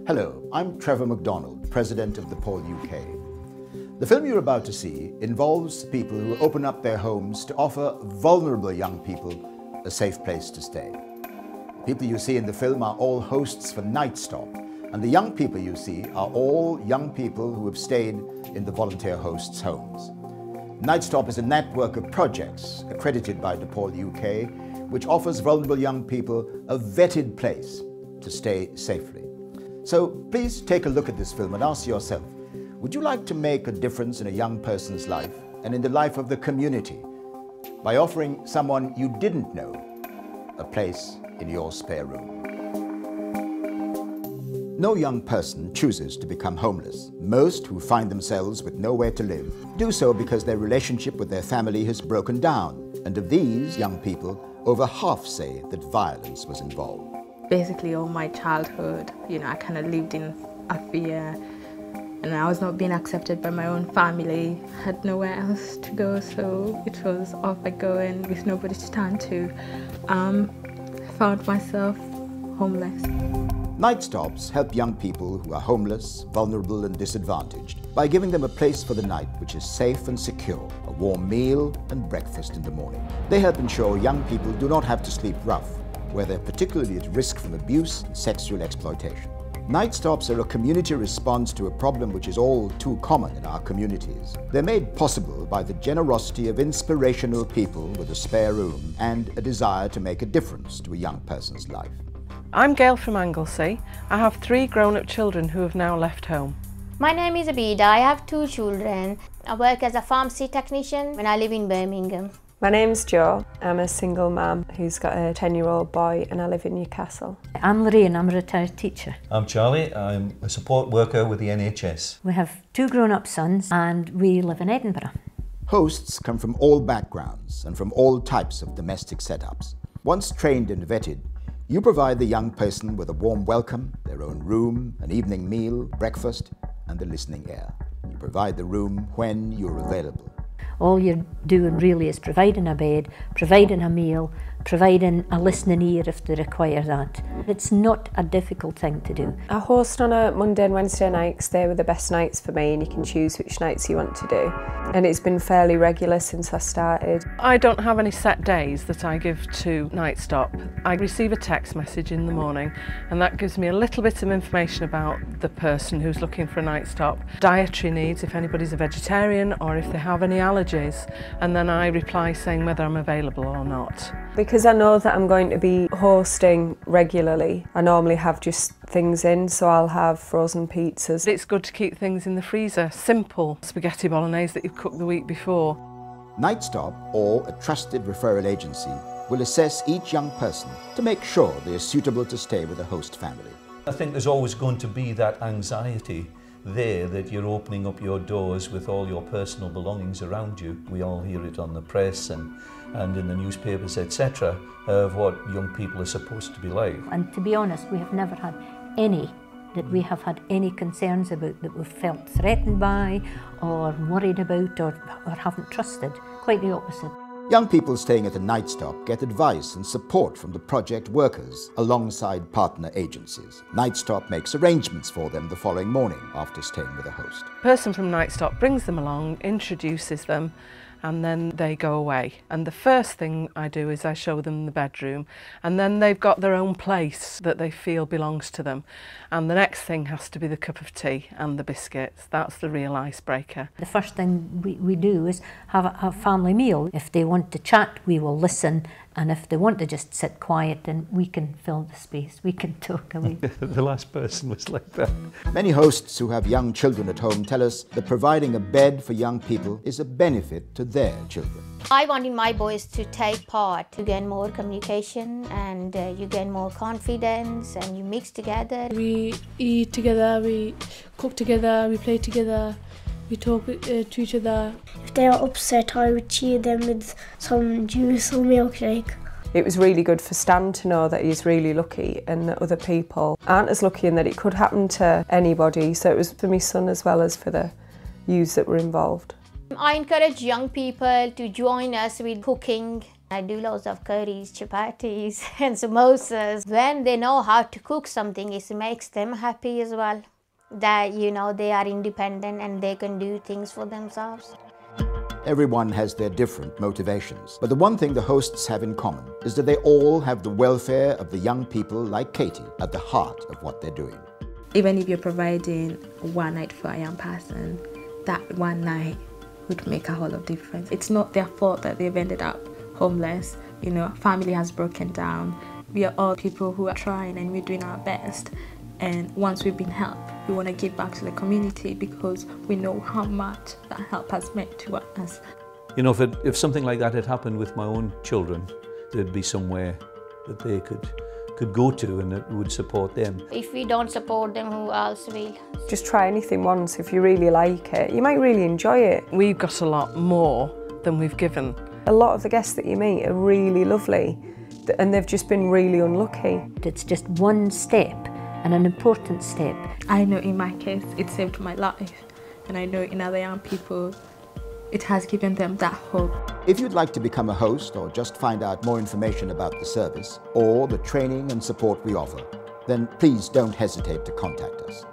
Hello, I'm Trevor McDonald, President of the Paul UK. The film you're about to see involves people who open up their homes to offer vulnerable young people a safe place to stay. The people you see in the film are all hosts for Night Stop, and the young people you see are all young people who have stayed in the volunteer hosts' homes. Night Stop is a network of projects accredited by DePaul UK, which offers vulnerable young people a vetted place to stay safely. So please take a look at this film and ask yourself, would you like to make a difference in a young person's life and in the life of the community by offering someone you didn't know a place in your spare room? No young person chooses to become homeless. Most who find themselves with nowhere to live do so because their relationship with their family has broken down. And of these young people, over half say that violence was involved. Basically all my childhood, I kind of lived in a fear, and I was not being accepted by my own family, had nowhere else to go, so it was off I go and with nobody to turn to. Found myself homeless. Night Stops help young people who are homeless, vulnerable and disadvantaged by giving them a place for the night which is safe and secure, a warm meal and breakfast in the morning. They help ensure young people do not have to sleep rough, where they're particularly at risk from abuse and sexual exploitation. Night Stops are a community response to a problem which is all too common in our communities. They're made possible by the generosity of inspirational people with a spare room and a desire to make a difference to a young person's life. I'm Gail from Anglesey. I have 3 grown-up children who have now left home. My name is Abida. I have 2 children. I work as a pharmacy technician and I live in Birmingham. My name's Jo. I'm a single mum who's got a 10-year-old boy and I live in Newcastle. I'm Lorraine, I'm a retired teacher. I'm Charlie, I'm a support worker with the NHS. We have 2 grown-up sons and we live in Edinburgh. Hosts come from all backgrounds and from all types of domestic setups. Once trained and vetted, you provide the young person with a warm welcome, their own room, an evening meal, breakfast, and the listening ear. You provide the room when you're available. All you're doing really is providing a bed, providing a meal, providing a listening ear if they require that. It's not a difficult thing to do. I host on a Monday and Wednesday night because they were the best nights for me, and you can choose which nights you want to do. And it's been fairly regular since I started. I don't have any set days that I give to Night Stop. I receive a text message in the morning and that gives me a little bit of information about the person who's looking for a night stop, dietary needs if anybody's a vegetarian or if they have any allergies, and then I reply saying whether I'm available or not. Because I know that I'm going to be hosting regularly, I normally have just things in, so I'll have frozen pizzas. It's good to keep things in the freezer, simple spaghetti bolognese that you've cooked the week before. Night Stop, or a trusted referral agency, will assess each young person to make sure they are suitable to stay with a host family. I think there's always going to be that anxiety there that you're opening up your doors with all your personal belongings around you. We all hear it on the press and in the newspapers, etc., of what young people are supposed to be like. And to be honest, we have never had any that we have had any concerns about that we've felt threatened by or worried about or haven't trusted. Quite the opposite. Young people staying at a Night Stop get advice and support from the project workers alongside partner agencies. Night Stop makes arrangements for them the following morning after staying with a host. The person from Night Stop brings them along, introduces them, and then they go away. And the first thing I do is I show them the bedroom, and then they've got their own place that they feel belongs to them. And the next thing has to be the cup of tea and the biscuits. That's the real icebreaker. The first thing we do is have a family meal. If they want to chat, we will listen, and if they want to just sit quiet, then we can fill the space, we can talk away. The last person was like that. Many hosts who have young children at home tell us that providing a bed for young people is a benefit to their children. I wanted my boys to take part. You gain more communication and you gain more confidence and you mix together. We eat together, we cook together, we play together, we talk to each other. If they are upset, I would cheer them with some juice or milkshake. It was really good for Stan to know that he's really lucky and that other people aren't as lucky and that it could happen to anybody. So it was for my son as well as for the youths that were involved. I encourage young people to join us with cooking I do lots of curries, chapatis and samosas. When they know how to cook something, it makes them happy as well. That, you know, they are independent and they can do things for themselves. Everyone has their different motivations, but the one thing the hosts have in common is that they all have the welfare of the young people like Katie at the heart of what they're doing. Even if you're providing one night for a young person, that one night would make a whole lot of difference. It's not their fault that they've ended up homeless. You know, family has broken down. We are all people who are trying and we're doing our best. And once we've been helped, we want to give back to the community because we know how much that help has meant to us. You know, if something like that had happened with my own children, there'd be somewhere that they could go to and it would support them. If we don't support them, who else will? Just try anything once if you really like it. You might really enjoy it. We've got a lot more than we've given. A lot of the guests that you meet are really lovely and they've just been really unlucky. It's just one step and an important step. I know in my case it saved my life, and I know in other young people it has given them that hope. If you'd like to become a host or just find out more information about the service or the training and support we offer, then please don't hesitate to contact us.